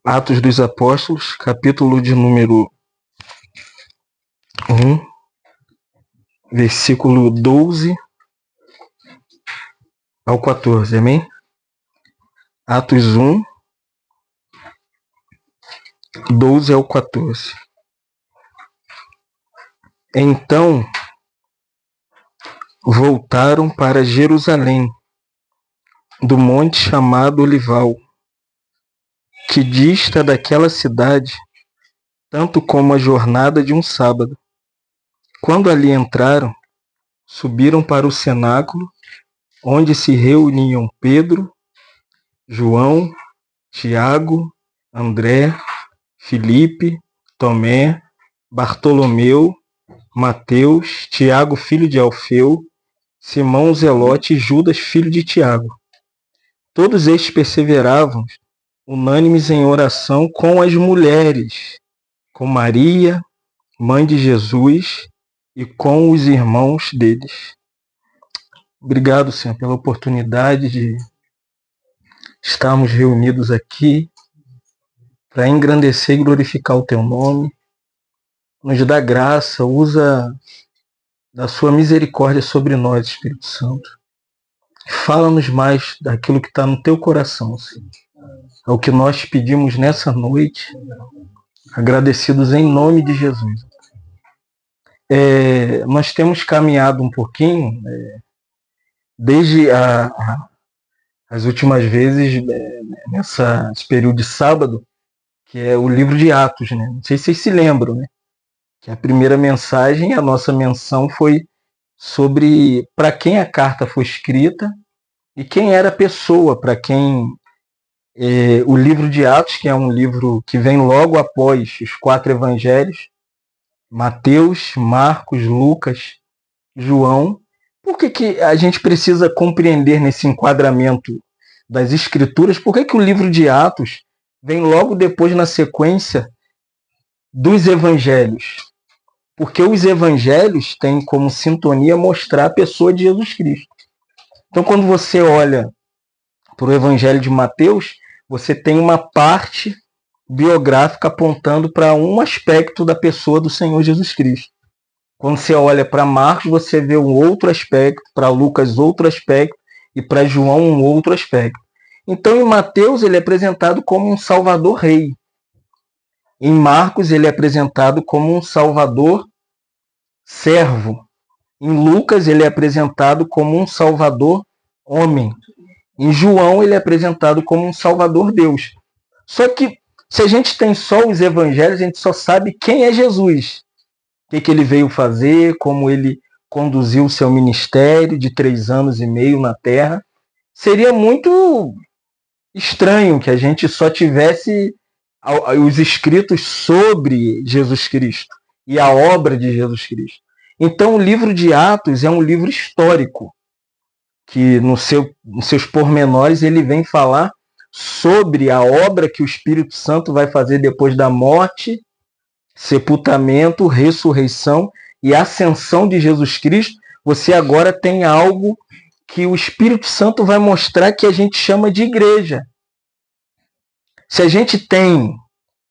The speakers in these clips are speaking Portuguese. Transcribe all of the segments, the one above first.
Atos dos Apóstolos, capítulo de número 1, versículo 12 ao 14, amém? Atos 1, 12 ao 14. Então voltaram para Jerusalém, do monte chamado Olival, que dista daquela cidade, tanto como a jornada de um sábado. Quando ali entraram, subiram para o cenáculo, onde se reuniam Pedro, João, Tiago, André, Filipe, Tomé, Bartolomeu, Mateus, Tiago, filho de Alfeu, Simão Zelote e Judas, filho de Tiago. Todos estes perseveravam, unânimes em oração com as mulheres, com Maria, mãe de Jesus, e com os irmãos deles. Obrigado, Senhor, pela oportunidade de estarmos reunidos aqui para engrandecer e glorificar o Teu nome. Nos dá graça, usa da Sua misericórdia sobre nós, Espírito Santo. Fala-nos mais daquilo que está no Teu coração, Senhor. É o que nós pedimos nessa noite, agradecidos em nome de Jesus. Nós temos caminhado um pouquinho, desde as últimas vezes, nesse período de sábado, que é o livro de Atos, né? Não sei se vocês se lembram, né? Que a primeira mensagem, a nossa menção foi sobre para quem a carta foi escrita e quem era a pessoa, para quem o livro de Atos, que é um livro que vem logo após os 4 evangelhos, Mateus, Marcos, Lucas, João. Por que a gente precisa compreender nesse enquadramento das Escrituras? Por que o livro de Atos vem logo depois na sequência dos evangelhos? Porque os evangelhos têm como sintonia mostrar a pessoa de Jesus Cristo. Então, quando você olha para o evangelho de Mateus, você tem uma parte biográfica apontando para um aspecto da pessoa do Senhor Jesus Cristo. Quando você olha para Marcos, você vê um outro aspecto, para Lucas outro aspecto e para João um outro aspecto. Então, em Mateus, ele é apresentado como um Salvador Rei. Em Marcos, ele é apresentado como um Salvador servo. Em Lucas, ele é apresentado como um Salvador homem. Em João, ele é apresentado como um Salvador Deus. Só que, se a gente tem só os evangelhos, a gente só sabe quem é Jesus. O que ele veio fazer, como ele conduziu o seu ministério de 3 anos e meio na Terra. Seria muito estranho que a gente só tivesse os escritos sobre Jesus Cristo e a obra de Jesus Cristo. Então, o livro de Atos é um livro histórico, que nos seus pormenores ele vem falar sobre a obra que o Espírito Santo vai fazer depois da morte, sepultamento, ressurreição e ascensão de Jesus Cristo. Você agora tem algo que o Espírito Santo vai mostrar que a gente chama de igreja. Se a gente tem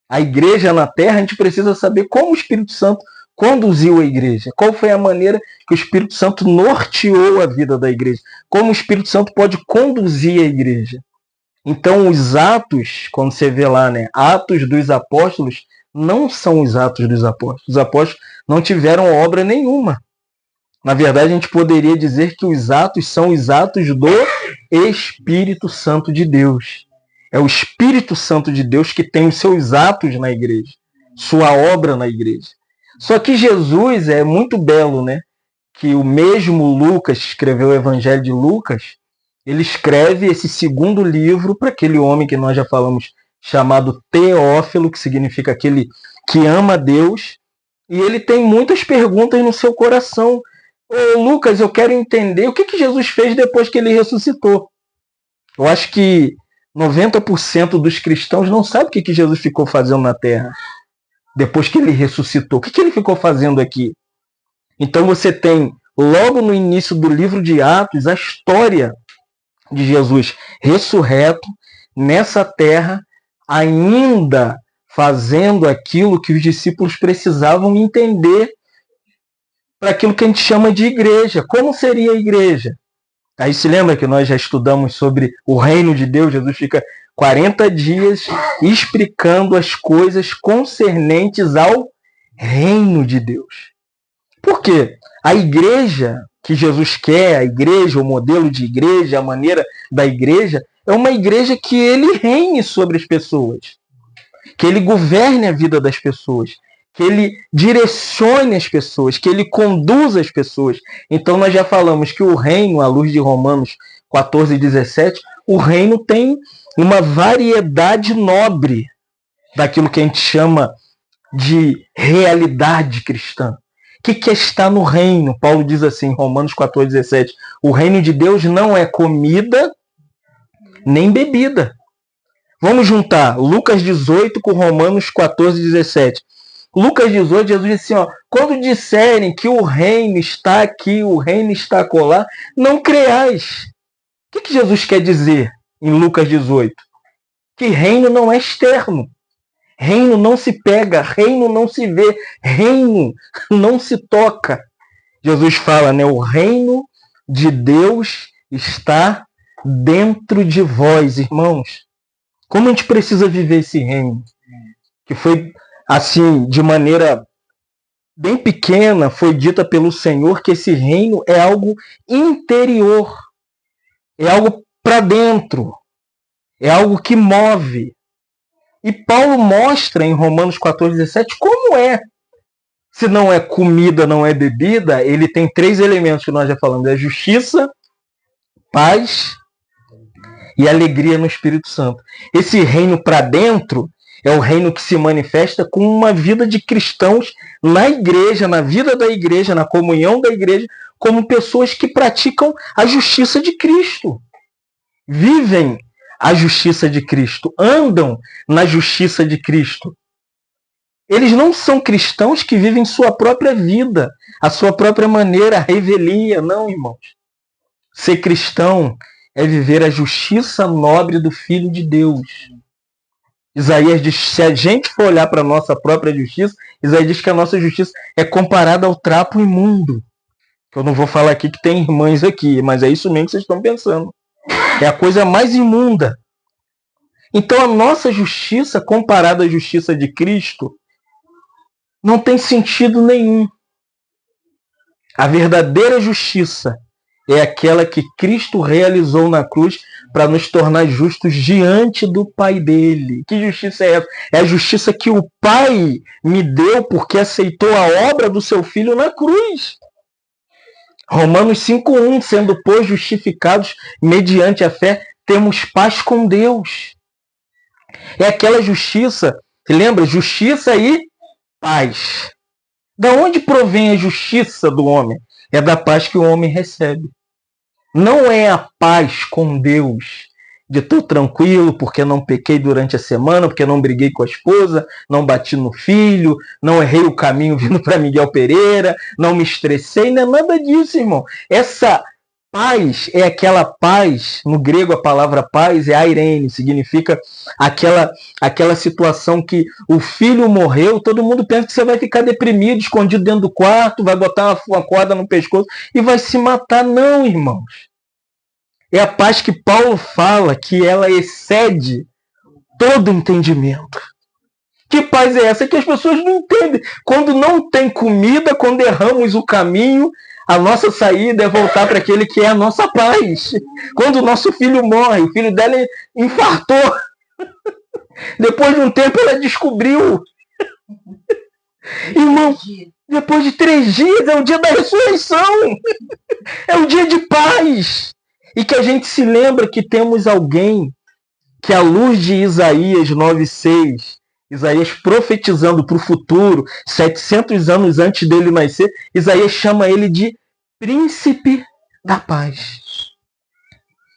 a igreja na Terra, a gente precisa saber como o Espírito Santo conduziu a igreja. Qual foi a maneira que o Espírito Santo norteou a vida da igreja. Como o Espírito Santo pode conduzir a igreja. Então, os Atos, quando você vê lá, né, Atos dos Apóstolos, não são os Atos dos Apóstolos. Os apóstolos não tiveram obra nenhuma. Na verdade, a gente poderia dizer que os Atos são os Atos do Espírito Santo de Deus. É o Espírito Santo de Deus que tem os seus atos na igreja, sua obra na igreja. Só que Jesus é muito belo, né? Que o mesmo Lucas, que escreveu o Evangelho de Lucas, ele escreve esse segundo livro para aquele homem que nós já falamos, chamado Teófilo, que significa aquele que ama Deus, e ele tem muitas perguntas no seu coração. Ô, Lucas, eu quero entender o que Jesus fez depois que ele ressuscitou. Eu acho que 90% dos cristãos não sabem o que Jesus ficou fazendo na Terra depois que ele ressuscitou. O que ele ficou fazendo aqui? Então você tem, logo no início do livro de Atos, a história de Jesus ressurreto nessa terra, ainda fazendo aquilo que os discípulos precisavam entender para aquilo que a gente chama de igreja. Como seria a igreja? Aí se lembra que nós já estudamos sobre o reino de Deus? Jesus fica 40 dias explicando as coisas concernentes ao reino de Deus. Por quê? A igreja que Jesus quer, a igreja, o modelo de igreja, a maneira da igreja, é uma igreja que ele reine sobre as pessoas, que ele governe a vida das pessoas, que ele direcione as pessoas, que ele conduza as pessoas. Então nós já falamos que o reino, à luz de Romanos 14 e 17, o reino tem uma variedade nobre daquilo que a gente chama de realidade cristã. O que está no reino? Paulo diz assim, em Romanos 14, 17, o reino de Deus não é comida nem bebida. Vamos juntar Lucas 18 com Romanos 14, 17. Lucas 18, Jesus disse assim, ó, quando disserem que o reino está aqui, o reino está acolá, não creais. O que Jesus quer dizer em Lucas 18? Que reino não é externo. Reino não se pega, reino não se vê, reino não se toca. Jesus fala, né? O reino de Deus está dentro de vós, irmãos. Como a gente precisa viver esse reino? Que foi, assim, de maneira bem pequena, foi dita pelo Senhor que esse reino é algo interior. É algo para dentro. É algo que move. E Paulo mostra em Romanos 14, 17 como é. Se não é comida, não é bebida, ele tem 3 elementos que nós já falamos. É justiça, paz e alegria no Espírito Santo. Esse reino para dentro é o reino que se manifesta com uma vida de cristãos na igreja, na vida da igreja, na comunhão da igreja, como pessoas que praticam a justiça de Cristo. Vivem a justiça de Cristo, andam na justiça de Cristo. Eles não são cristãos que vivem sua própria vida, a sua própria maneira, a revelia, não, irmãos. Ser cristão é viver a justiça nobre do Filho de Deus. Isaías diz, se a gente for olhar para a nossa própria justiça, Isaías diz que a nossa justiça é comparada ao trapo imundo. Eu não vou falar aqui que tem irmãs aqui, mas é isso mesmo que vocês estão pensando. É a coisa mais imunda. Então a nossa justiça, comparada à justiça de Cristo, não tem sentido nenhum. A verdadeira justiça é aquela que Cristo realizou na cruz para nos tornar justos diante do Pai dele. Que justiça é essa? É a justiça que o Pai me deu porque aceitou a obra do seu Filho na cruz. Romanos 5:1, sendo, pois, justificados mediante a fé, temos paz com Deus. É aquela justiça, se lembra? Justiça e paz. Da onde provém a justiça do homem? É da paz que o homem recebe. Não é a paz com Deus, de estou tranquilo porque não pequei durante a semana, porque não briguei com a esposa, não bati no filho, não errei o caminho vindo para Miguel Pereira, não me estressei, não é nada disso, irmão. Essa paz é aquela paz, no grego a palavra paz é airene, significa aquela situação que o filho morreu, todo mundo pensa que você vai ficar deprimido, escondido dentro do quarto, vai botar uma corda no pescoço e vai se matar. Não, irmãos. É a paz que Paulo fala que ela excede todo entendimento. Que paz é essa? Que as pessoas não entendem. Quando não tem comida, quando erramos o caminho, a nossa saída é voltar para aquele que é a nossa paz. Quando o nosso filho morre, o filho dela infartou. Depois de um tempo ela descobriu. Irmão, depois de 3 dias é o dia da ressurreição. É o dia de paz. E que a gente se lembra que temos alguém que, à luz de Isaías 9:6, Isaías profetizando para o futuro, 700 anos antes dele nascer, Isaías chama ele de príncipe da paz.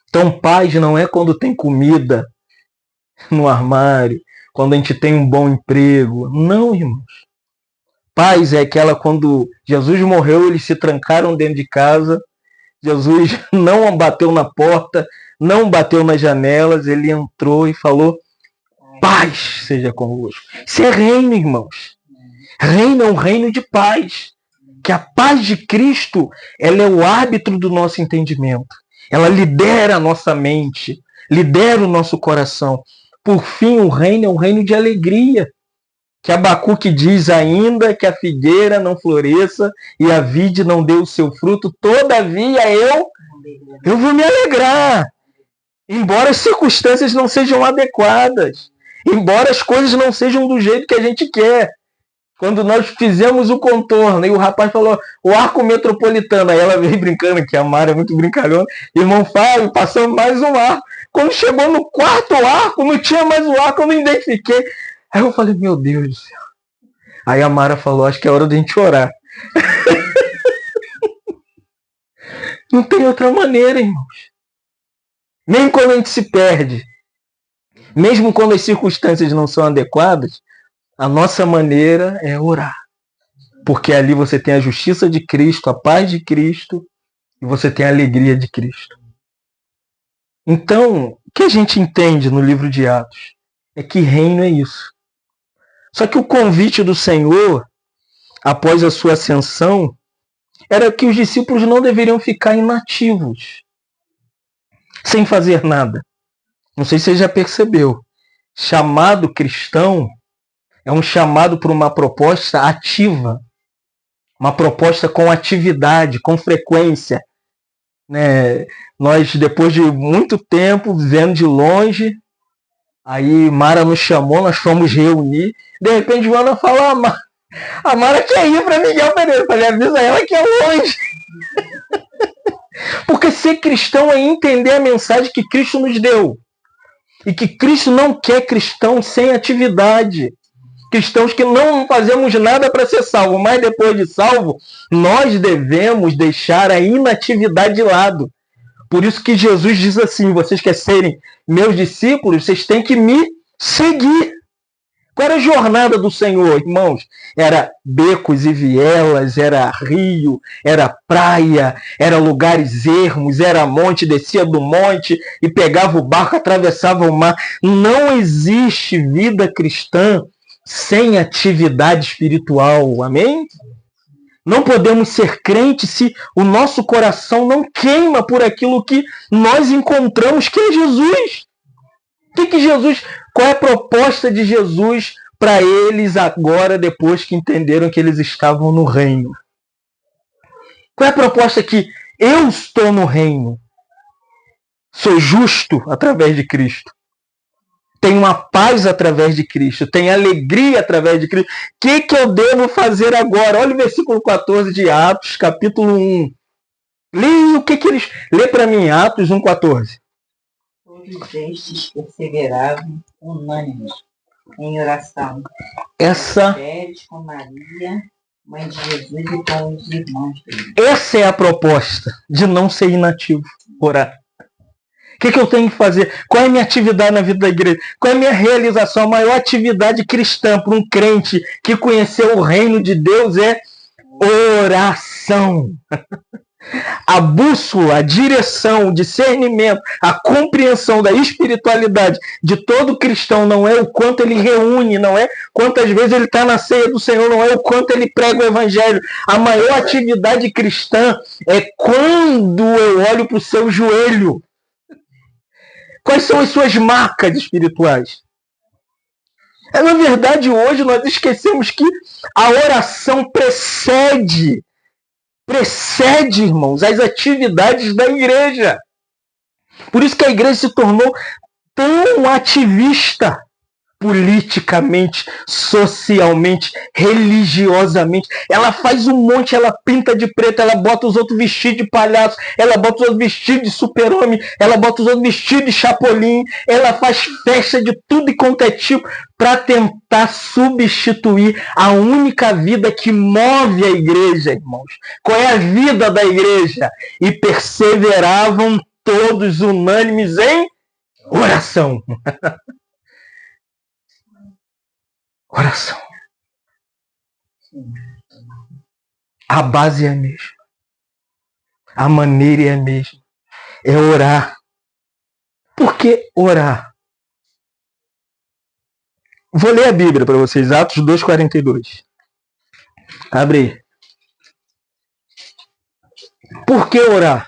Então, paz não é quando tem comida no armário, quando a gente tem um bom emprego. Não, irmãos. Paz é aquela quando Jesus morreu, eles se trancaram dentro de casa, Jesus não bateu na porta, não bateu nas janelas, ele entrou e falou, paz seja convosco. Isso é reino, irmãos. Reino é um reino de paz. Que a paz de Cristo, ela é o árbitro do nosso entendimento. Ela lidera a nossa mente, lidera o nosso coração. Por fim, o reino é um reino de alegria. Que Abacuque diz: ainda que a figueira não floresça e a vide não dê o seu fruto, todavia eu vou me alegrar. Embora as circunstâncias não sejam adequadas, embora as coisas não sejam do jeito que a gente quer. Quando nós fizemos o contorno, e o rapaz falou, o arco metropolitano, aí ela veio brincando, que a Mara é muito brincalhona, irmão Fábio, passamos mais um arco. Quando chegou no quarto arco, não tinha mais o arco, eu não identifiquei. Aí eu falei, meu Deus do céu. Aí a Mara falou, acho que é hora de a gente orar. Não tem outra maneira, irmãos. Nem quando a gente se perde, mesmo quando as circunstâncias não são adequadas, a nossa maneira é orar. Porque ali você tem a justiça de Cristo, a paz de Cristo, e você tem a alegria de Cristo. Então, o que a gente entende no livro de Atos é que reino é isso. Só que o convite do Senhor, após a sua ascensão, era que os discípulos não deveriam ficar inativos, sem fazer nada. Não sei se você já percebeu. Chamado cristão é um chamado por uma proposta ativa. Uma proposta com atividade, com frequência. Nós, depois de muito tempo, vendo de longe, aí Mara nos chamou, nós fomos reunir. De repente, Joana fala, a Mara quer ir para Miguel Pereira. Eu falei, avisa ela que é longe. Porque ser cristão é entender a mensagem que Cristo nos deu. E que Cristo não quer cristãos sem atividade. Cristãos que não fazemos nada para ser salvo, mas depois de salvo, nós devemos deixar a inatividade de lado. Por isso que Jesus diz assim, vocês querem serem meus discípulos, vocês têm que me seguir. Qual era a jornada do Senhor, irmãos? Era becos e vielas, era rio, era praia, era lugares ermos, era monte, descia do monte e pegava o barco, atravessava o mar. Não existe vida cristã sem atividade espiritual, amém? Não podemos ser crentes se o nosso coração não queima por aquilo que nós encontramos, que é Jesus. Qual é a proposta de Jesus para eles agora, depois que entenderam que eles estavam no reino? Qual é a proposta que eu estou no reino? Sou justo através de Cristo. Tenho uma paz através de Cristo. Tenho alegria através de Cristo. O que eu devo fazer agora? Olha o versículo 14 de Atos, capítulo 1. Leia o que eles... Lê para mim, Atos 1,14. Todos estes perseveravam unânimes em oração. Com Maria, mãe de Jesus, e com os irmãos dele. Essa é a proposta de não ser inativo, orar. O que eu tenho que fazer? Qual é a minha atividade na vida da igreja? Qual é a minha realização? A maior atividade cristã para um crente que conheceu o reino de Deus é oração. A bússola, a direção, o discernimento, a compreensão da espiritualidade de todo cristão não é o quanto ele reúne, não é quantas vezes ele está na ceia do Senhor, não é o quanto ele prega o evangelho. A maior atividade cristã é quando eu olho para o seu joelho. Quais são as suas marcas espirituais? Na verdade, hoje nós esquecemos que a oração precede, irmãos, as atividades da igreja. Por isso que a igreja se tornou tão ativista, politicamente, socialmente, religiosamente. Ela faz um monte, ela pinta de preto, ela bota os outros vestidos de palhaço, ela bota os outros vestidos de super-homem, ela bota os outros vestidos de chapolim, ela faz festa de tudo e quanto é tipo para tentar substituir a única vida que move a igreja, irmãos. Qual é a vida da igreja? E perseveravam todos unânimes em oração. Oração. A base é a mesma. A maneira é a mesma. É orar. Por que orar? Vou ler a Bíblia para vocês, Atos 2,42. Abre aí. Por que orar?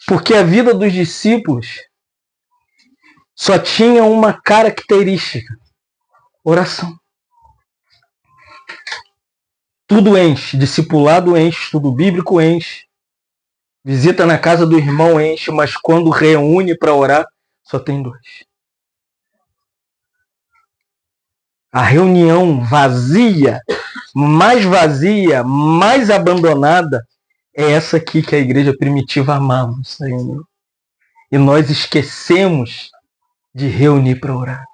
Porque a vida dos discípulos só tinha uma característica: oração. Tudo enche, discipulado enche, estudo bíblico enche, visita na casa do irmão enche, mas quando reúne para orar, só tem dois. A reunião vazia, mais abandonada, é essa aqui que a igreja primitiva amava. E nós esquecemos de reunir para orar.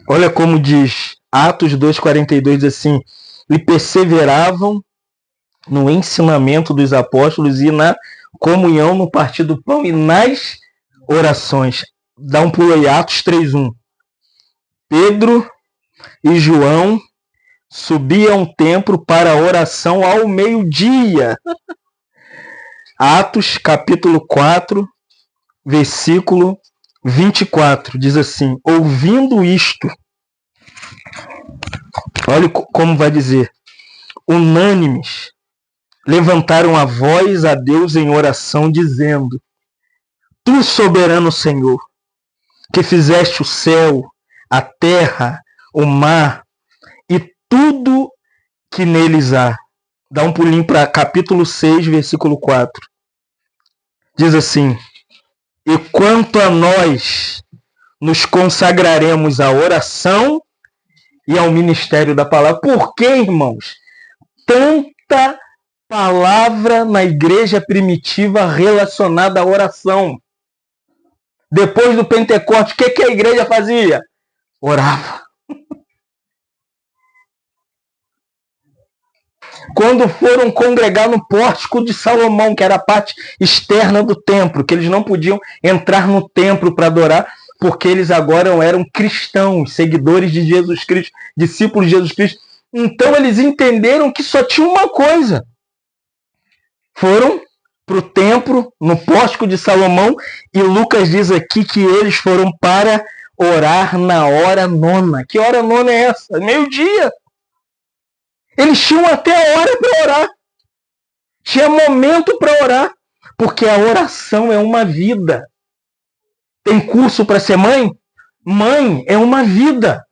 Olha como diz Atos 2,42, diz assim: e perseveravam no ensinamento dos apóstolos e na comunhão, no partir do pão e nas orações. Dá um pulo aí, Atos 3,1. Pedro e João subiam ao templo para a oração ao meio-dia. Atos capítulo 4, versículo 24, diz assim: ouvindo isto, olha como vai dizer, unânimes, levantaram a voz a Deus em oração, dizendo: tu, soberano Senhor, que fizeste o céu, a terra, o mar e tudo que neles há. Dá um pulinho para capítulo 6, versículo 4. Diz assim: e quanto a nós, nos consagraremos à oração e ao ministério da palavra. Por que, irmãos? Tanta palavra na igreja primitiva relacionada à oração. Depois do Pentecostes, o que a igreja fazia? Orava. Quando foram congregar no pórtico de Salomão, que era a parte externa do templo, que eles não podiam entrar no templo para adorar, porque eles agora eram cristãos, seguidores de Jesus Cristo, discípulos de Jesus Cristo. Então eles entenderam que só tinha uma coisa. Foram para o templo, no pórtico de Salomão, e Lucas diz aqui que eles foram para orar na hora nona. Que hora nona é essa? Meio-dia. Eles tinham até a hora para orar. Tinha momento para orar. Porque a oração é uma vida. Tem curso para ser mãe? Mãe é uma vida.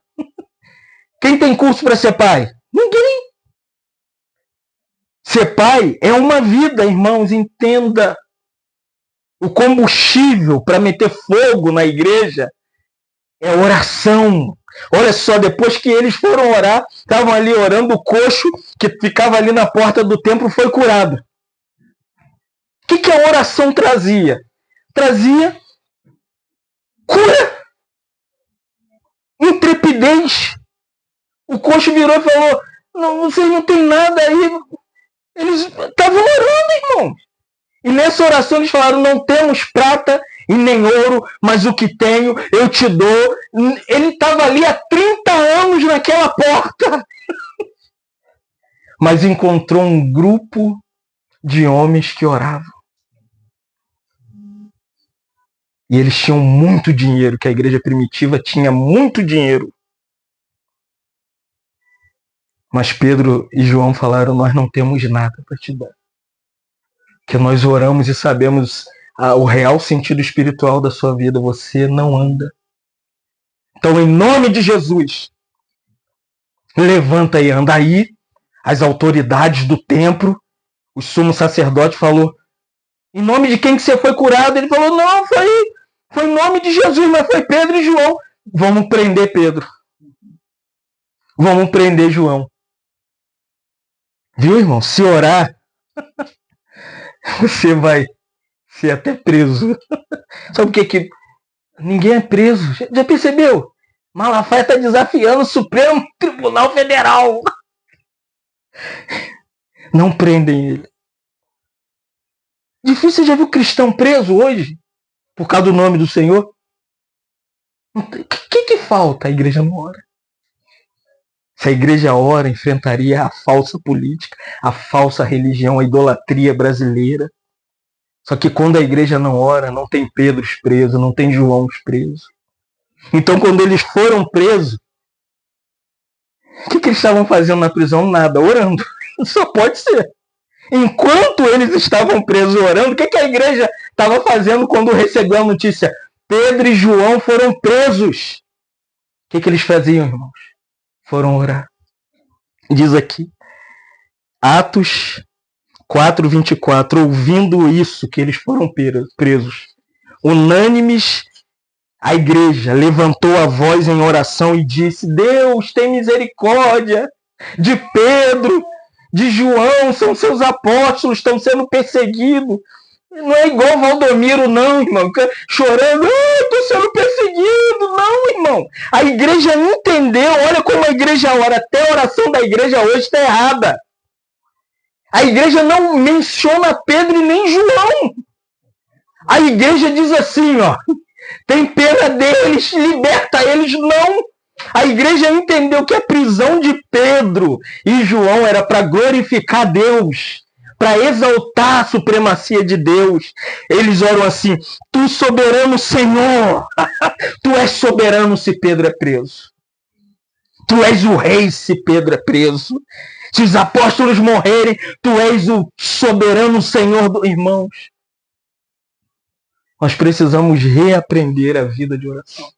Quem tem curso para ser pai? Ninguém. Ser pai é uma vida, irmãos. Entenda. O combustível para meter fogo na igreja é oração. Olha só, depois que eles foram orar, estavam ali orando, o coxo que ficava ali na porta do templo foi curado. O que a oração trazia? Trazia cura, intrepidez. O coxo virou e falou: não, vocês não tem nada aí. Eles estavam orando, irmão. E nessa oração eles falaram: não temos prata e nem ouro, mas o que tenho eu te dou. Ele estava ali há 30 anos naquela porta. Mas encontrou um grupo de homens que oravam. E eles tinham muito dinheiro, que a igreja primitiva tinha muito dinheiro. Mas Pedro e João falaram: nós não temos nada para te dar. Que nós oramos e sabemos o real sentido espiritual da sua vida. Você não anda. Então, em nome de Jesus, levanta e anda. Aí, as autoridades do templo, o sumo sacerdote falou: em nome de quem que você foi curado? Ele falou: não, foi em nome de Jesus, mas foi Pedro e João. Vamos prender Pedro. Vamos prender João. Viu, irmão? Se orar, você vai ser até preso. Sabe por que ninguém é preso? Já percebeu? Malafaia está desafiando o Supremo Tribunal Federal. Não prendem ele. Difícil, você já viu cristão preso hoje? Por causa do nome do Senhor? O que falta? A igreja não ora. Se a igreja ora, enfrentaria a falsa política, a falsa religião, a idolatria brasileira. Só que quando a igreja não ora, não tem Pedro preso, não tem João preso. Então, quando eles foram presos, o que eles estavam fazendo na prisão? Nada, orando. Só pode ser. Enquanto eles estavam presos orando, o que a igreja estava fazendo quando recebeu a notícia? Pedro e João foram presos. O que eles faziam, irmãos? Foram orar. Diz aqui, Atos 4:24, ouvindo isso, que eles foram presos, unânimes, a igreja levantou a voz em oração e disse: Deus, tem misericórdia de Pedro, de João, são seus apóstolos, estão sendo perseguidos. Não é igual Valdomiro, não, irmão, chorando, estou sendo perseguido. Não, irmão. A igreja entendeu, olha como a igreja ora, até a oração da igreja hoje está errada. A igreja não menciona Pedro e nem João. A igreja diz assim, ó, tem pena deles, liberta eles. Não. A igreja entendeu que a prisão de Pedro e João era para glorificar Deus, para exaltar a supremacia de Deus. Eles oram assim: Tu soberano Senhor, Tu és soberano se Pedro é preso. Tu és o rei se Pedro é preso. Se os apóstolos morrerem, Tu és o soberano Senhor dos irmãos. Nós precisamos reaprender a vida de oração.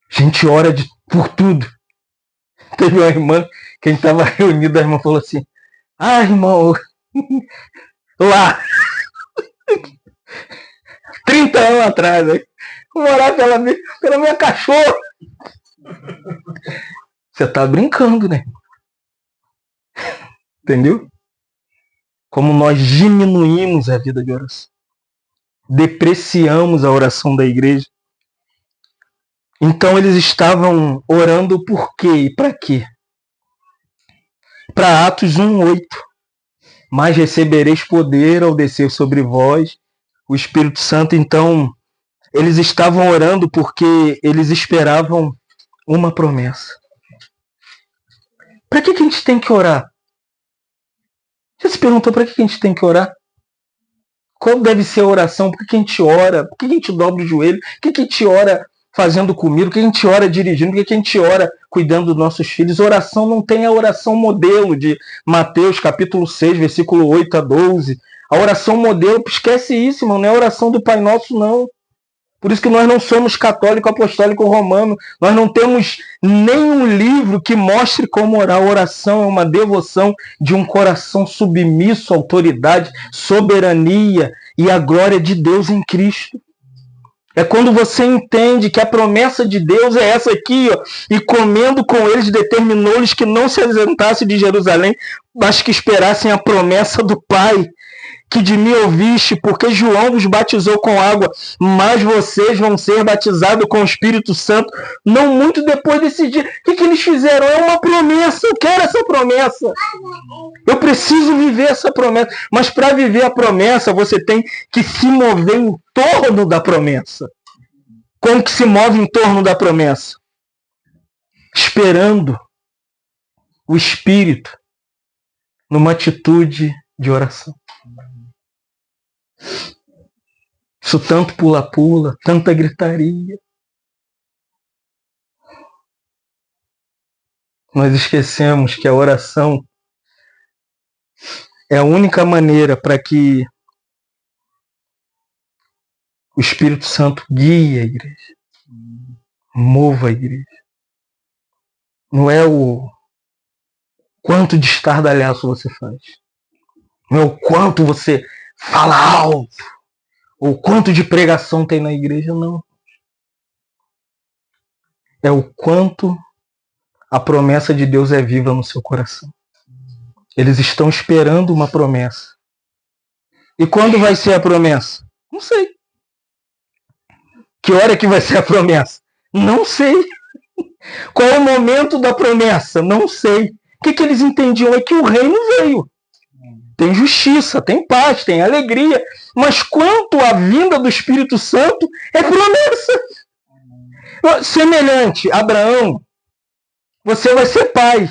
A gente ora por tudo. Teve uma irmã, quem estava reunida, a irmã falou assim: irmão, lá, 30 anos atrás, vou orar pela minha cachorra. Você está brincando, né? Entendeu? Como nós diminuímos a vida de oração. Depreciamos a oração da igreja. Então eles estavam orando por quê e para quê? Para Atos 1:8. Mas recebereis poder ao descer sobre vós o Espírito Santo. Então, eles estavam orando porque eles esperavam uma promessa. Para que a gente tem que orar? Você se perguntou para que a gente tem que orar? Qual deve ser a oração? Por que a gente ora? Por que a gente dobra o joelho? Por que a gente ora fazendo comida? Por que a gente ora dirigindo? Por que a gente ora cuidando dos nossos filhos? Oração não tem a oração modelo de Mateus capítulo 6, versículo 8-12. A oração modelo, esquece isso, irmão, não é a oração do Pai Nosso, não. Por isso que nós não somos católico, apostólico, romano. Nós não temos nenhum livro que mostre como orar. A oração é uma devoção de um coração submisso à autoridade, soberania e à glória de Deus em Cristo. É quando você entende que a promessa de Deus é essa aqui, ó, e comendo com eles determinou-lhes que não se ausentassem de Jerusalém, mas que esperassem a promessa do Pai, que de mim ouviste, porque João vos batizou com água, mas vocês vão ser batizados com o Espírito Santo, não muito depois desse dia. O que eles fizeram? É uma promessa, eu quero essa promessa. Eu preciso viver essa promessa. Mas para viver a promessa, você tem que se mover em torno da promessa. Como que se move em torno da promessa? Esperando o Espírito numa atitude de oração. Isso tanto pula-pula, tanta gritaria. Nós esquecemos que a oração é a única maneira para que o Espírito Santo guie a igreja, mova a igreja. Não é o quanto de estardalhaço você faz. Não é o quanto você fala alto. Ou quanto de pregação tem na igreja, não. É o quanto a promessa de Deus é viva no seu coração. Eles estão esperando uma promessa. E quando vai ser a promessa? Não sei. Que hora que vai ser a promessa? Não sei. Qual é o momento da promessa? Não sei. O que eles entendiam é que o reino veio. Tem justiça, tem paz, tem alegria. Mas quanto à vinda do Espírito Santo, é promessa. Semelhante, Abraão, você vai ser pai.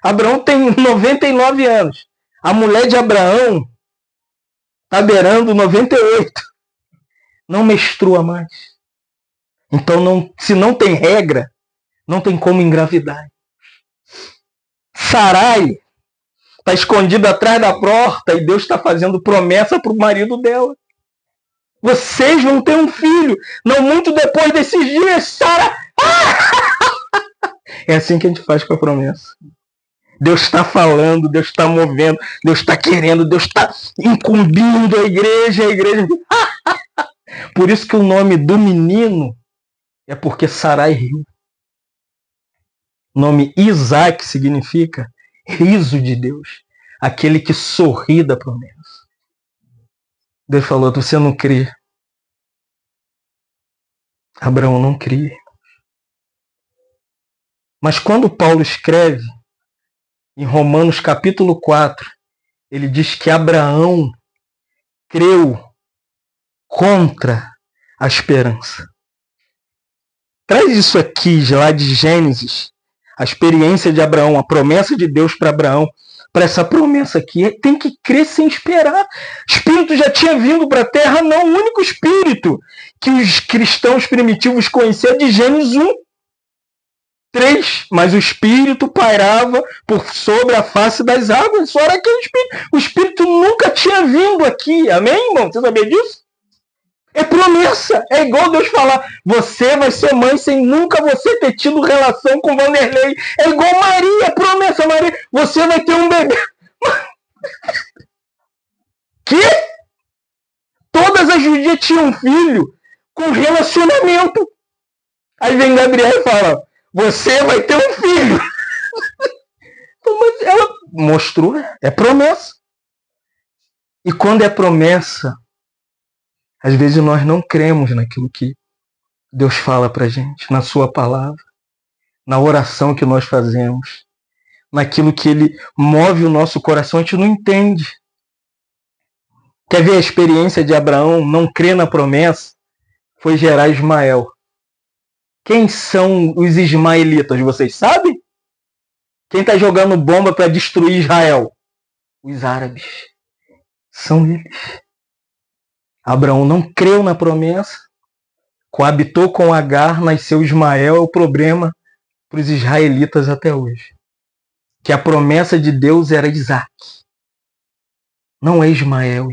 Abraão tem 99 anos. A mulher de Abraão está beirando 98. Não menstrua mais. Então, se não tem regra, não tem como engravidar. Sarai está escondida atrás da porta e Deus está fazendo promessa para o marido dela. Vocês vão ter um filho. Não muito depois desses dias, Sara. É assim que a gente faz com a promessa. Deus está falando, Deus está movendo, Deus está querendo, Deus está incumbindo a igreja. Por isso que o nome do menino é porque Sarai riu. O nome Isaac significa riso de Deus, aquele que sorri da promessa. Deus falou, você não crê. Abraão não crê. Mas quando Paulo escreve, em Romanos capítulo 4, ele diz que Abraão creu contra a esperança. Traz isso aqui, lá de Gênesis, a experiência de Abraão, a promessa de Deus para Abraão, para essa promessa aqui, tem que crer sem esperar. O Espírito já tinha vindo para a Terra, não, o único Espírito que os cristãos primitivos conheciam é de Gênesis 1:3, mas o Espírito pairava por sobre a face das águas, só era aquele Espírito. O Espírito nunca tinha vindo aqui, amém, irmão? Você sabia disso? É promessa, é igual Deus falar, você vai ser mãe sem nunca você ter tido relação com Vanderlei. É igual Maria, promessa, Maria, você vai ter um bebê. Que? Todas as judias tinham filho com relacionamento. Aí vem Gabriel e fala, você vai ter um filho. Mas ela mostrou, é promessa. E quando é promessa, às vezes nós não cremos naquilo que Deus fala pra gente, na sua palavra, na oração que nós fazemos, naquilo que Ele move o nosso coração, a gente não entende. Quer ver a experiência de Abraão não crer na promessa? Foi gerar Ismael. Quem são os ismaelitas? Vocês sabem? Quem está jogando bomba para destruir Israel? Os árabes. São eles. Abraão não creu na promessa, coabitou com Agar, nasceu Ismael, é o problema para os israelitas até hoje. Que a promessa de Deus era Isaac. Não é Ismael.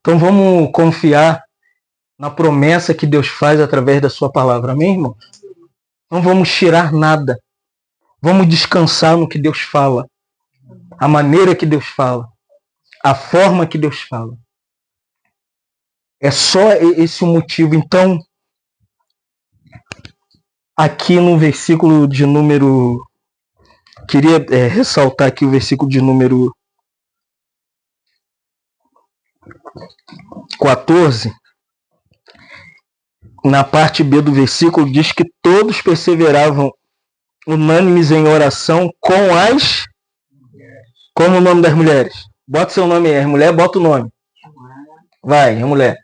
Então vamos confiar na promessa que Deus faz através da sua palavra, amém, irmão? Não vamos tirar nada. Vamos descansar no que Deus fala. A maneira que Deus fala. A forma que Deus fala. É só esse o motivo. Então, aqui no versículo de número... Queria ressaltar aqui o versículo de número 14. Na parte B do versículo diz que todos perseveravam unânimes em oração com as... Como o nome das mulheres? Bota seu nome aí. As mulheres, bota o nome. Vai, a mulher.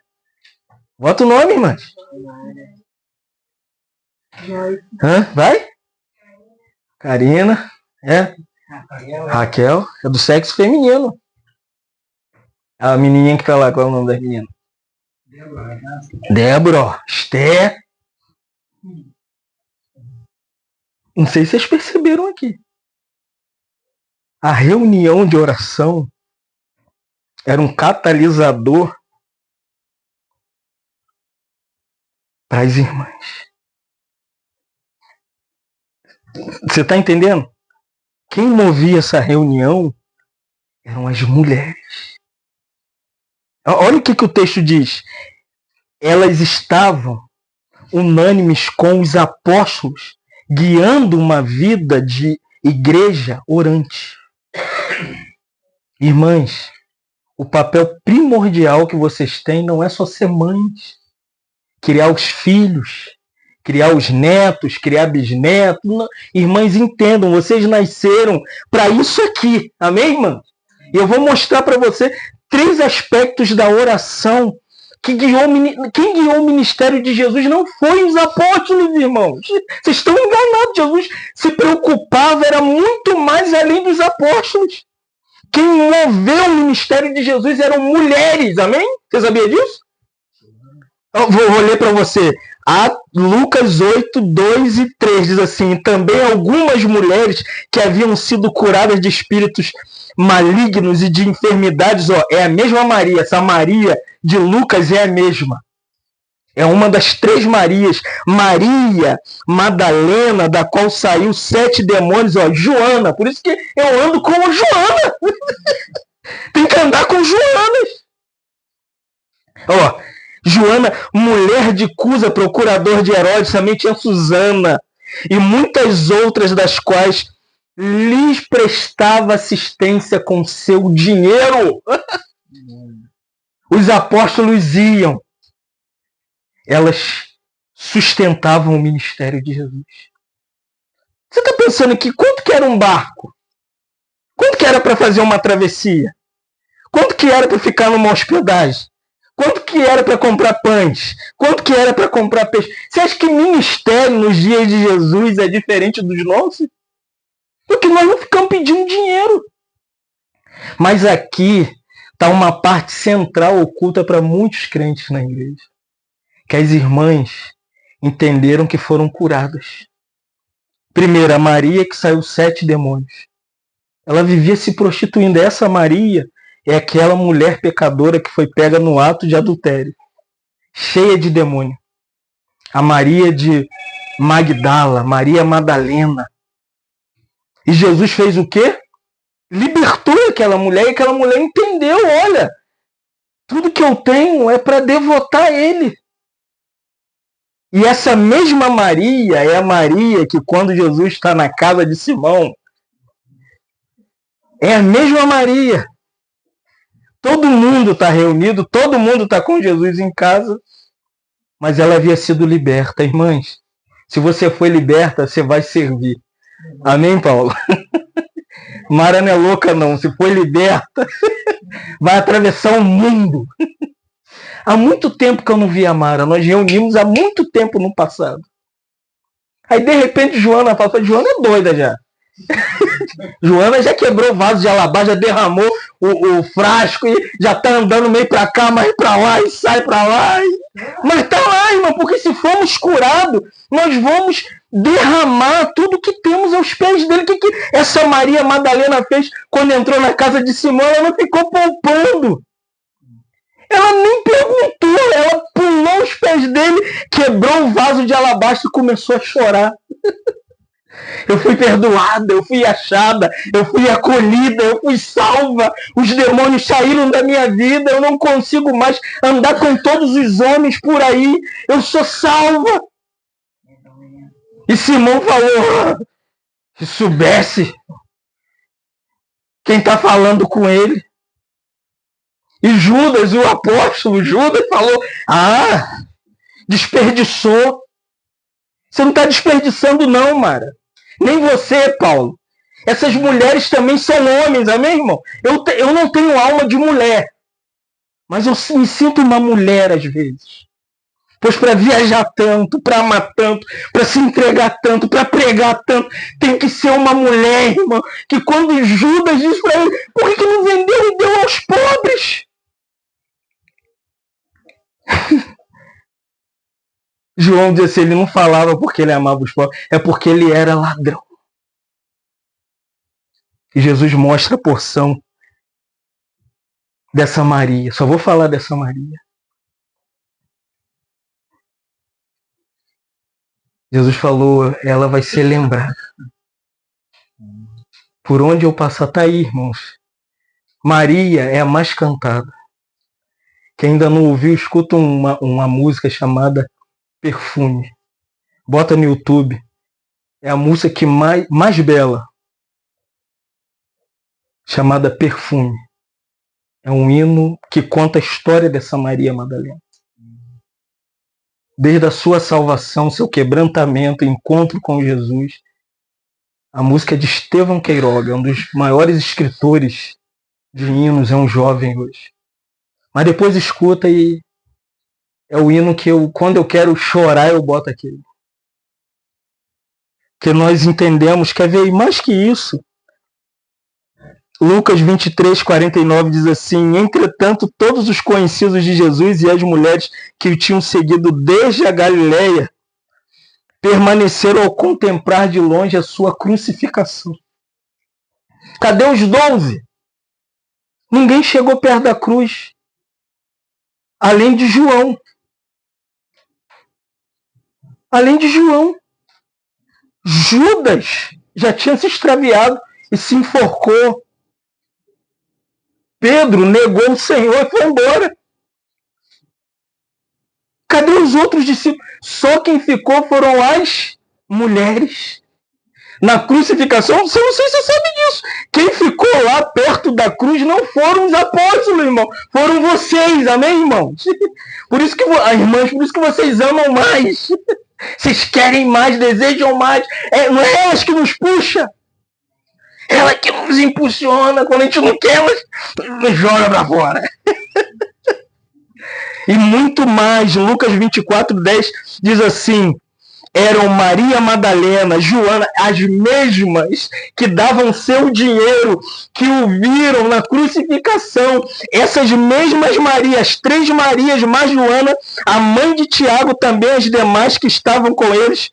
Bota o nome, irmã. Vai? Karina. Raquel. É do sexo feminino. A menininha que tá lá, qual é o nome das meninas? Débora. Esther. Não sei se vocês perceberam aqui. A reunião de oração era um catalisador para as irmãs. Você está entendendo? Quem movia essa reunião eram as mulheres. Olha o que o texto diz. Elas estavam unânimes com os apóstolos, guiando uma vida de igreja orante. Irmãs, o papel primordial que vocês têm não é só ser mães, criar os filhos, criar os netos, criar bisnetos. Não. Irmãs, entendam, vocês nasceram para isso aqui. Amém, irmãs? E eu vou mostrar para você 3 aspectos da oração que quem guiou o ministério de Jesus não foi os apóstolos, irmãos. Vocês estão enganados. Jesus se preocupava, era muito mais além dos apóstolos. Quem moveu o ministério de Jesus eram mulheres, amém? Você sabia disso? Eu vou ler para você. Lucas 8, 2 e 3 diz assim: também algumas mulheres que haviam sido curadas de espíritos malignos e de enfermidades, é a mesma Maria, essa Maria de Lucas é a mesma. É uma das 3 Marias. Maria Madalena, da qual saiu 7 demônios, Joana. Por isso que eu ando com Joana. Tem que andar com Joanas. Joana, mulher de Cusa, procurador de Herodes, também tinha Susana. E muitas outras das quais lhes prestava assistência com seu dinheiro. Os apóstolos iam. Elas sustentavam o ministério de Jesus. Você está pensando aqui, quanto que era um barco? Quanto que era para fazer uma travessia? Quanto que era para ficar numa hospedagem? Quanto que era para comprar pães? Quanto que era para comprar peixe? Você acha que ministério nos dias de Jesus é diferente dos nossos? Porque nós não ficamos pedindo dinheiro. Mas aqui está uma parte central oculta para muitos crentes na igreja. Que as irmãs entenderam que foram curadas. Primeiro, a Maria que saiu 7 demônios. Ela vivia se prostituindo. Essa Maria é aquela mulher pecadora que foi pega no ato de adultério. Cheia de demônio. A Maria de Magdala, Maria Madalena. E Jesus fez o quê? Libertou aquela mulher e aquela mulher entendeu, olha, tudo que eu tenho é para devotar a Ele. E essa mesma Maria é a Maria que quando Jesus está na casa de Simão, é a mesma Maria. Todo mundo está reunido, todo mundo está com Jesus em casa, mas ela havia sido liberta. Irmãs, se você foi liberta, você vai servir. Amém, Paulo? Mara não é louca não, se foi liberta, vai atravessar o mundo. Há muito tempo que eu não vi a Mara, nós reunimos há muito tempo no passado. Aí de repente Joana fala, Joana é doida já. Joana já quebrou o vaso de alabastro, já derramou o frasco e já tá andando meio pra cá, mais pra lá e sai pra lá. Mas tá lá, irmão, porque se formos curados, nós vamos derramar tudo que temos aos pés dele. O que essa Maria Madalena fez quando entrou na casa de Simão? Ela não ficou poupando. Ela nem perguntou, ela pulou os pés dele, quebrou o vaso de alabastro e começou a chorar. Eu fui perdoada, eu fui achada, eu fui acolhida, eu fui salva. Os demônios saíram da minha vida, eu não consigo mais andar com todos os homens por aí. Eu sou salva. E Simão falou, se soubesse quem está falando com ele. E Judas, o apóstolo Judas, falou, desperdiçou. Você não está desperdiçando não, Mara. Nem você, Paulo. Essas mulheres também são homens, amém, irmão? Eu não tenho alma de mulher. Mas eu me sinto uma mulher às vezes. Pois para viajar tanto, para amar tanto, para se entregar tanto, para pregar tanto, tem que ser uma mulher, irmão. Que quando Judas diz para ele, por que não vendeu e deu aos pobres? João disse assim, ele não falava porque ele amava os pobres, é porque ele era ladrão. E Jesus mostra a porção dessa Maria. Só vou falar dessa Maria. Jesus falou, ela vai ser lembrada. Por onde eu passar, tá aí, irmãos. Maria é a mais cantada. Quem ainda não ouviu, escuta uma música chamada Perfume. Bota no YouTube. É a música que mais bela. Chamada Perfume. É um hino que conta a história dessa Maria Madalena. Desde a sua salvação, seu quebrantamento, encontro com Jesus. A música é de Estevão Queiroga, um dos maiores escritores de hinos, é um jovem hoje. Mas depois escuta e é o hino que quando eu quero chorar, eu boto aquele. Que nós entendemos, quer ver, mais que isso, Lucas 23, 49 diz assim: entretanto, todos os conhecidos de Jesus e as mulheres que o tinham seguido desde a Galileia permaneceram ao contemplar de longe a sua crucificação. Cadê os 12? Ninguém chegou perto da cruz, além de João. Além de João. Judas já tinha se extraviado e se enforcou. Pedro negou o Senhor e foi embora. Cadê os outros discípulos? Só quem ficou foram as mulheres. Na crucificação, não sei se você sabe disso. Quem ficou lá perto da cruz não foram os apóstolos, irmão. Foram vocês, amém, irmãos? Por isso que, irmãs, por isso que vocês amam mais. Vocês querem mais, desejam mais. Não é elas que nos puxa. Ela que nos impulsiona. Quando a gente não quer, ela nos joga pra fora. E muito mais. Lucas 24, 10 diz assim: eram Maria Madalena, Joana, as mesmas que davam seu dinheiro, que o viram na crucificação. Essas mesmas Marias, 3 Marias, mais Joana, a mãe de Tiago, também as demais que estavam com eles,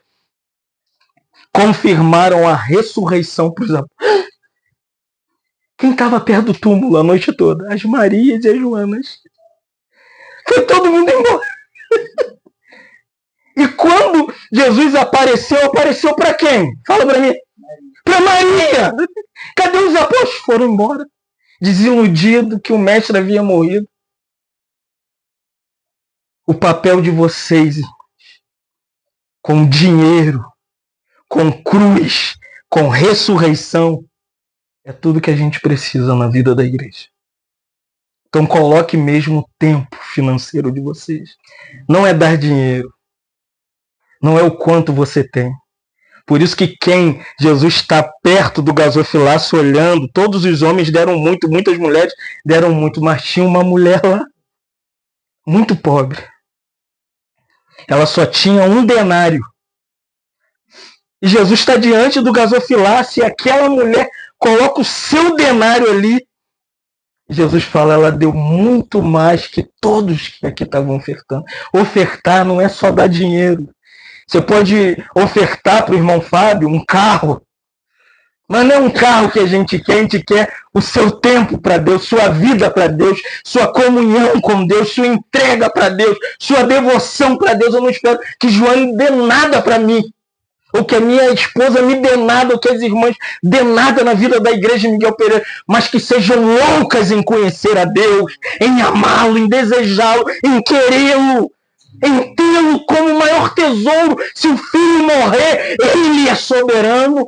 confirmaram a ressurreição para os apóstolos. Quem estava perto do túmulo a noite toda? As Marias e as Joanas. Foi todo mundo embora. E quando Jesus apareceu para quem? Fala para mim. Para Maria. Cadê os apóstolos? Foram embora. Desiludido que o mestre havia morrido. O papel de vocês, com dinheiro, com cruz, com ressurreição, é tudo que a gente precisa na vida da igreja. Então coloque mesmo o tempo financeiro de vocês. Não é dar dinheiro. Não é o quanto você tem. Por isso que quem Jesus está perto do gasofilaço olhando, todos os homens deram muito, muitas mulheres deram muito, mas tinha uma mulher lá, muito pobre. Ela só tinha 1 denário. E Jesus está diante do gasofilaço e aquela mulher coloca o seu denário ali. Jesus fala, ela deu muito mais que todos que aqui estavam ofertando. Ofertar não é só dar dinheiro. Você pode ofertar para o irmão Fábio um carro, mas não é um carro que a gente quer o seu tempo para Deus, sua vida para Deus, sua comunhão com Deus, sua entrega para Deus, sua devoção para Deus. Eu não espero que Joane dê nada para mim, ou que a minha esposa me dê nada, ou que as irmãs dê nada na vida da igreja Miguel Pereira, mas que sejam loucas em conhecer a Deus, em amá-lo, em desejá-lo, em querê-lo, em tê-lo como o maior tesouro. Se o filho morrer, ele é soberano.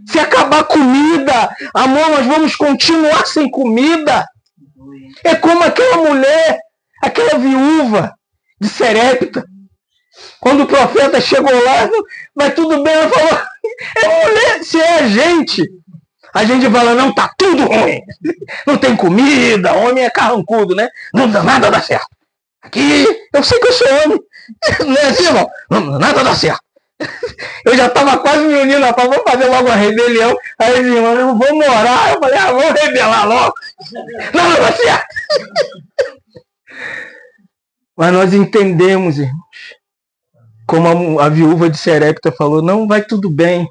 Se acabar a comida, amor, nós vamos continuar sem comida. É como aquela mulher, aquela viúva de Serepta. Quando o profeta chegou lá, mas tudo bem, ela falou, mulher, se é a gente fala, não, tá tudo ruim. Não tem comida, homem é carrancudo, né? Não dá nada dá certo. Aqui, eu sei que eu sou homem. Não é assim, irmão? Não, nada dá certo. Eu já estava quase me unindo a pau, vamos fazer logo uma rebelião. Aí os irmãos, vamos orar. Eu falei, vamos rebelar logo. Não dá certo. Mas nós entendemos, irmãos, como a viúva de Serepta falou, não, vai tudo bem.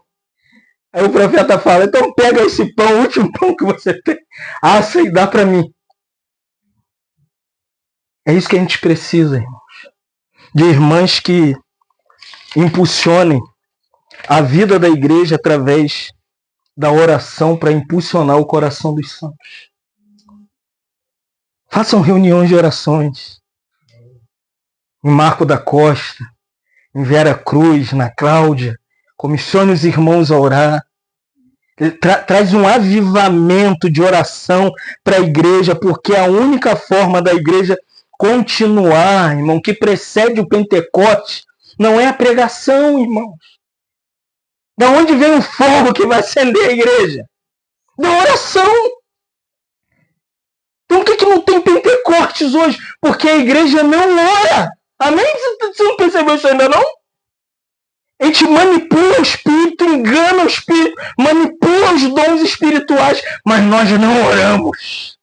Aí o profeta fala, então pega esse pão, o último pão que você tem, assa e dá para mim. É isso que a gente precisa, irmãos. De irmãs que impulsionem a vida da igreja através da oração para impulsionar o coração dos santos. Façam reuniões de orações. Em Marco da Costa, em Vera Cruz, na Cláudia. Comissione os irmãos a orar. Traz um avivamento de oração para a igreja, porque é a única forma da igreja continuar, irmão, que precede o Pentecoste, não é a pregação, irmãos. Da onde vem o fogo que vai acender a igreja? Da oração. Então por que não tem Pentecostes hoje? Porque a igreja não ora. Amém? Você não percebeu isso ainda não? A gente manipula o espírito, engana o espírito, manipula os dons espirituais, mas nós não oramos.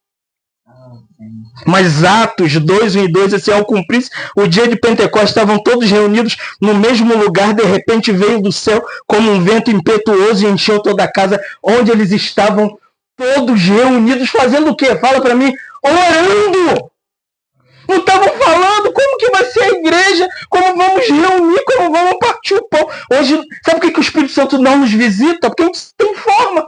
Mas Atos 2, 1 e 2, assim, ao cumprir o dia de Pentecostes, estavam todos reunidos no mesmo lugar, de repente veio do céu como um vento impetuoso e encheu toda a casa onde eles estavam, todos reunidos, fazendo o quê? Fala para mim, orando! Não estavam falando como que vai ser a igreja, como vamos reunir, como vamos partir o pão. Hoje, sabe por que o Espírito Santo não nos visita? Porque a gente tem forma.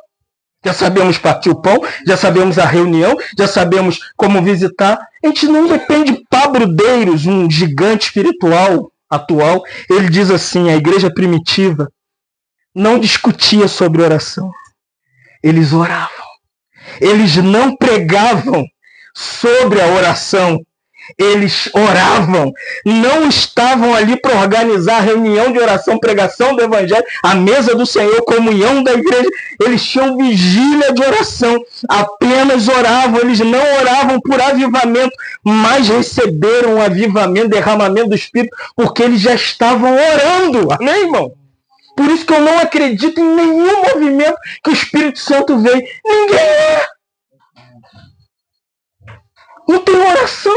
Já sabemos partir o pão, já sabemos a reunião, já sabemos como visitar. A gente não depende de Pablo Deiros, um gigante espiritual atual. Ele diz assim, a igreja primitiva não discutia sobre oração. Eles oravam. Eles não pregavam sobre a oração. Eles oravam, não estavam ali para organizar a reunião de oração, pregação do evangelho, a mesa do Senhor, comunhão da igreja. Eles tinham vigília de oração, apenas oravam. Eles não oravam por avivamento, mas receberam o avivamento, derramamento do Espírito, porque eles já estavam orando. Amém, irmão? Por isso que eu não acredito em nenhum movimento que o Espírito Santo veio. Ninguém é. Não tem oração.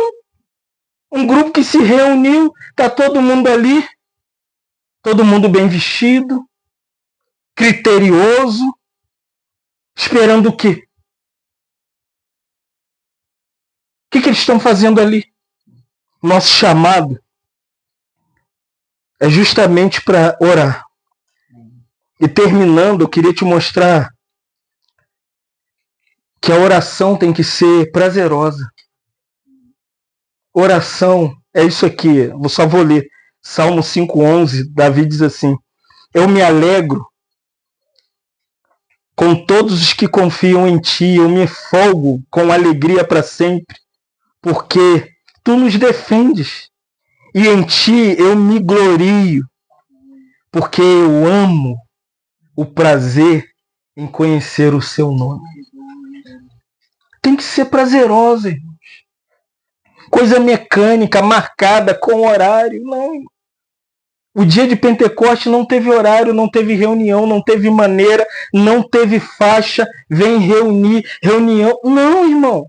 Um grupo que se reuniu, está todo mundo ali, todo mundo bem vestido, criterioso, esperando o quê? O que eles estão fazendo ali? Nosso chamado é justamente para orar. E terminando, eu queria te mostrar que a oração tem que ser prazerosa. Oração é isso aqui, eu só vou ler. Salmo 5:11, Davi diz assim: eu me alegro com todos os que confiam em ti, eu me folgo com alegria para sempre, porque tu nos defendes, e em ti eu me glorio, porque eu amo o prazer em conhecer o seu nome. Tem que ser prazerosa, irmãos. Coisa mecânica, marcada com horário, não. O dia de Pentecostes não teve horário, não teve reunião, não teve maneira, não teve faixa, vem reunir, reunião. Não, irmãos.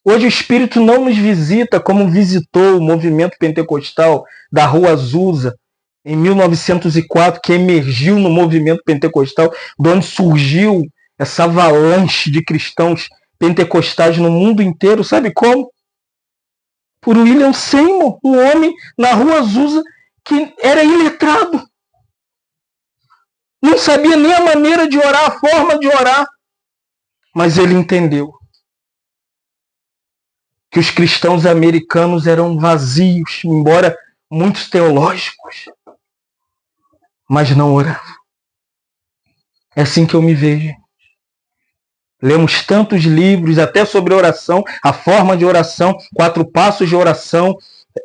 Hoje o Espírito não nos visita como visitou o movimento pentecostal da Rua Azusa, em 1904, que emergiu no movimento pentecostal, de onde surgiu essa avalanche de cristãos pentecostais no mundo inteiro. Sabe como? Por William Seymour, um homem na Rua Azusa que era iletrado. Não sabia nem a maneira de orar, a forma de orar. Mas ele entendeu que os cristãos americanos eram vazios, embora muitos teológicos, mas não oravam. É assim que eu me vejo. Lemos tantos livros, até sobre oração, a forma de oração, 4 passos de oração,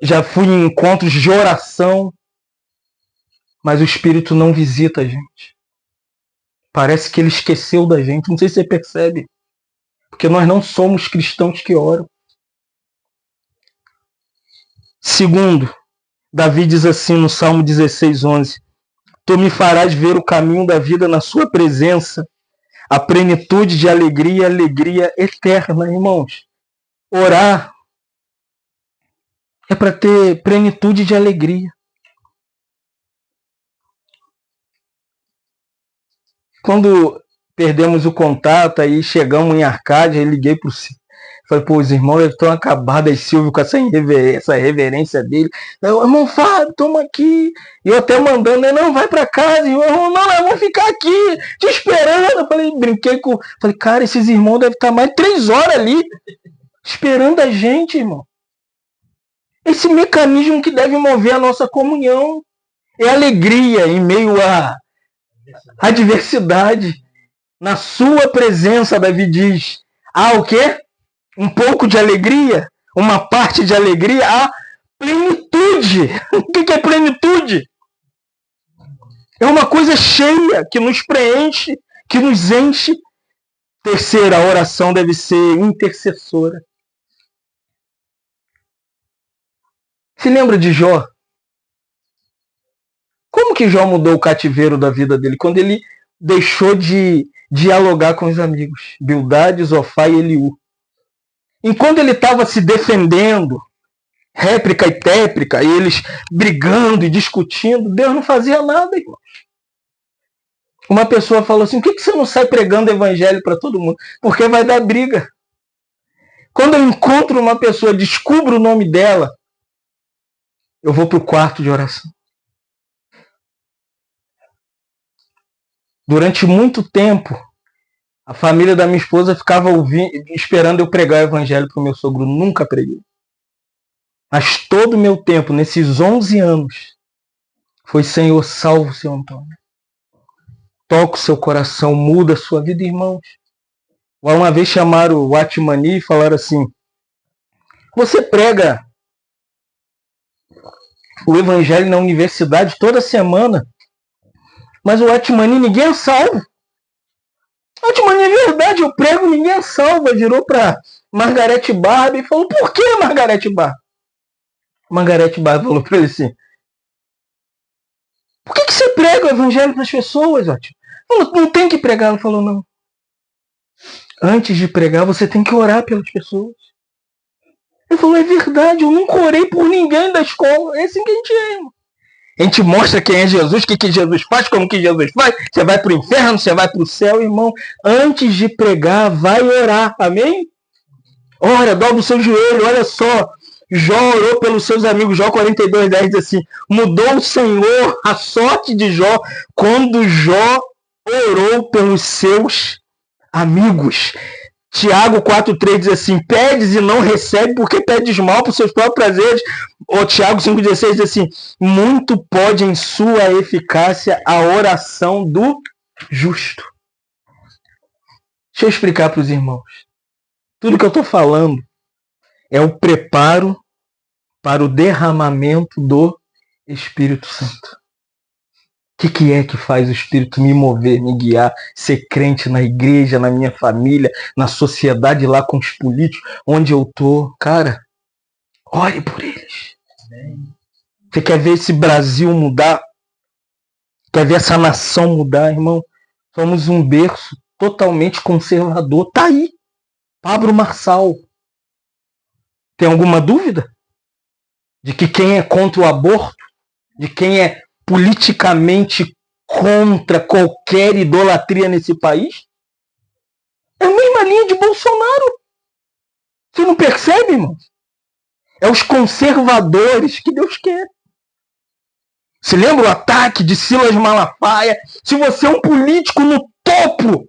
já fui em encontros de oração, mas o Espírito não visita a gente. Parece que ele esqueceu da gente, não sei se você percebe, porque nós não somos cristãos que oram. Segundo, Davi diz assim no Salmo 16:11, tu me farás ver o caminho da vida na sua presença, a plenitude de alegria, alegria eterna, irmãos. Orar é para ter plenitude de alegria. Quando perdemos o contato, aí chegamos em Arcádia, aí liguei para o Silvio. Falei, pô, os irmãos estão acabados, aí Silvio com essa reverência dele. Eu, irmão Fábio, toma aqui. E eu até mandando, né? Não, vai para casa. E eu, não, eu vou ficar aqui, te esperando. Eu falei, brinquei com... Falei, cara, esses irmãos devem estar mais de 3 horas ali, esperando a gente, irmão. Esse mecanismo que deve mover a nossa comunhão. É alegria em meio à adversidade. Na sua presença, Davi diz, há o quê? Um pouco de alegria, uma parte de alegria, há plenitude. O que é plenitude? É uma coisa cheia, que nos preenche, que nos enche. Terceira, a oração deve ser intercessora. Se lembra de Jó? Como que Jó mudou o cativeiro da vida dele? Quando ele deixou de dialogar com os amigos, Bildade, Zofar e Eliú. Enquanto ele estava se defendendo, réplica e téplica, e eles brigando e discutindo, Deus não fazia nada, irmão. Uma pessoa falou assim, por que você não sai pregando evangelho para todo mundo? Porque vai dar briga. Quando eu encontro uma pessoa, descubro o nome dela, eu vou para o quarto de oração. Durante muito tempo, a família da minha esposa ficava esperando eu pregar o evangelho para o meu sogro. Nunca preguei. Mas todo o meu tempo, nesses 11 anos, foi Senhor, salva o seu Antônio. Toca o seu coração, muda a sua vida, irmãos. Uma vez chamaram o Atmani e falaram assim, você prega o evangelho na universidade toda semana, mas o Atmani ninguém é salvo. Atmani, é verdade, eu prego, ninguém é salvo. Virou para Margarete Barbie e falou, por que Margarete Barbie? Margarete Barbie falou para ele assim, por que você prega o evangelho para as pessoas, Atmani? Não tem que pregar. Ela falou, não. Antes de pregar, você tem que orar pelas pessoas. Ele falou, é verdade, eu nunca orei por ninguém da escola. É assim que a gente é, irmão. A gente mostra quem é Jesus, o que Jesus faz, como que Jesus faz. Você vai para o inferno, você vai para o céu, irmão. Antes de pregar, vai orar. Amém? Ora, dobra o seu joelho, olha só. Jó orou pelos seus amigos. Jó 42:10 diz assim, mudou o Senhor a sorte de Jó quando Jó orou pelos seus amigos. Tiago 4:3 diz assim, pedes e não recebe porque pedes mal para os seus próprios prazeres. Ou Tiago 5:16 diz assim, muito pode em sua eficácia a oração do justo. Deixa eu explicar para os irmãos. Tudo que eu estou falando é o preparo para o derramamento do Espírito Santo. O que é que faz o Espírito me mover, me guiar, ser crente na igreja, na minha família, na sociedade, lá com os políticos, onde eu tô? Cara, ore por eles. Você quer ver esse Brasil mudar? Quer ver essa nação mudar, irmão? Somos um berço totalmente conservador. Tá aí. Pablo Marçal. Tem alguma dúvida? De que quem é contra o aborto, de quem é politicamente contra qualquer idolatria nesse país, é a mesma linha de Bolsonaro. Você não percebe, irmão? É os conservadores que Deus quer. Você lembra o ataque de Silas Malafaia? Se você é um político no topo,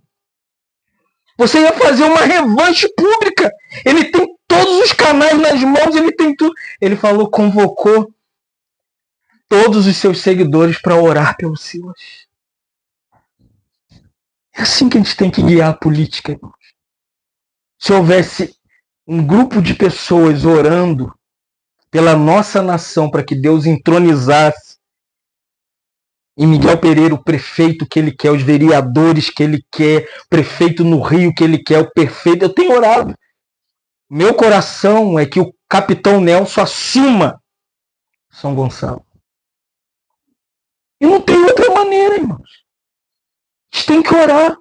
você ia fazer uma revanche pública. Ele tem todos os canais nas mãos, ele tem tudo. Ele falou, convocou todos os seus seguidores para orar pelo Silas. É assim que a gente tem que guiar a política, irmãos. Se houvesse um grupo de pessoas orando pela nossa nação para que Deus entronizasse em Miguel Pereira o prefeito que ele quer, os vereadores que ele quer, o prefeito no Rio que ele quer, o prefeito, eu tenho orado. Meu coração é que o capitão Nelson assuma São Gonçalo. E não tem outra maneira, irmãos. A gente tem que orar.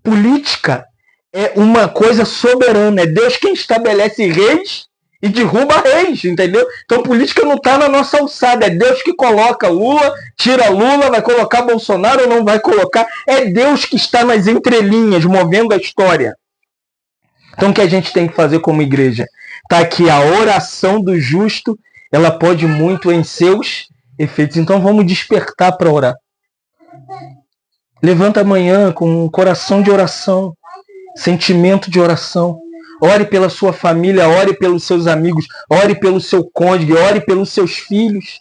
Política é uma coisa soberana. É Deus quem estabelece reis e derruba reis, entendeu? Então política não está na nossa alçada. É Deus que coloca Lula, tira Lula, vai colocar Bolsonaro ou não vai colocar. É Deus que está nas entrelinhas, movendo a história. Então o que a gente tem que fazer como igreja? Tá que a oração do justo, ela pode muito em seus efeitos. Então vamos despertar para orar. Levanta amanhã com um coração de oração, sentimento de oração. Ore pela sua família, ore pelos seus amigos, ore pelo seu cônjuge, ore pelos seus filhos.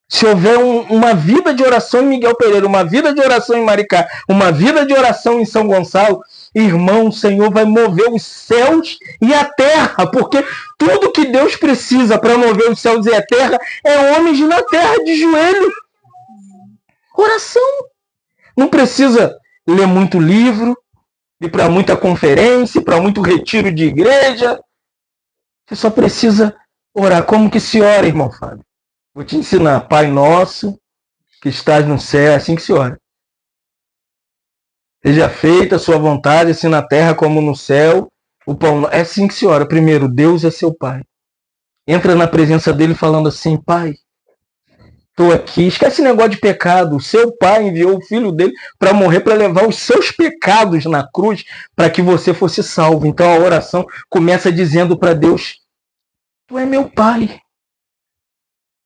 Se houver uma vida de oração em Miguel Pereira, uma vida de oração em Maricá, uma vida de oração em São Gonçalo, irmão, o Senhor vai mover os céus e a terra, porque tudo que Deus precisa para mover os céus e a terra é homens na terra de joelho. Oração. Não precisa ler muito livro, ir para muita conferência, para muito retiro de igreja. Você só precisa orar. Como que se ora, irmão Fábio? Vou te ensinar. Pai nosso, que estás no céu, é assim que se ora. Seja feita a sua vontade, assim na terra como no céu. O pão, é assim que se ora. Primeiro, Deus é seu Pai. Entra na presença dele falando assim, Pai, estou aqui. Esquece esse negócio de pecado. O seu Pai enviou o Filho dele para morrer, para levar os seus pecados na cruz, para que você fosse salvo. Então a oração começa dizendo para Deus, Tu é meu Pai.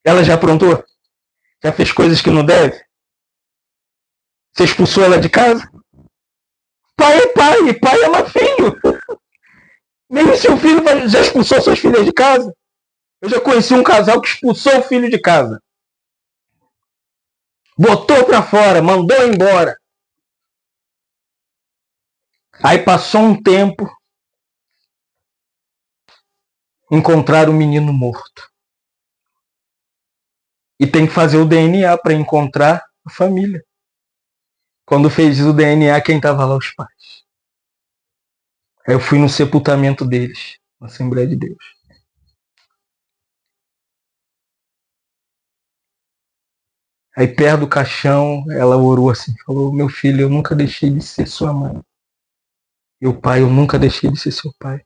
Ela já aprontou? Já fez coisas que não deve? Você expulsou ela de casa? Pai é pai, e pai ama filho. Mesmo se o filho já expulsou suas filhas de casa. Eu já conheci um casal que expulsou o filho de casa. Botou pra fora, mandou embora. Aí passou um tempo, encontraram o menino morto. E tem que fazer o DNA para encontrar a família. Quando fez o DNA, quem estava lá? Os pais. Aí eu fui no sepultamento deles, na Assembleia de Deus. Aí perto do caixão, ela orou assim, falou, meu filho, eu nunca deixei de ser sua mãe. E o pai, eu nunca deixei de ser seu pai.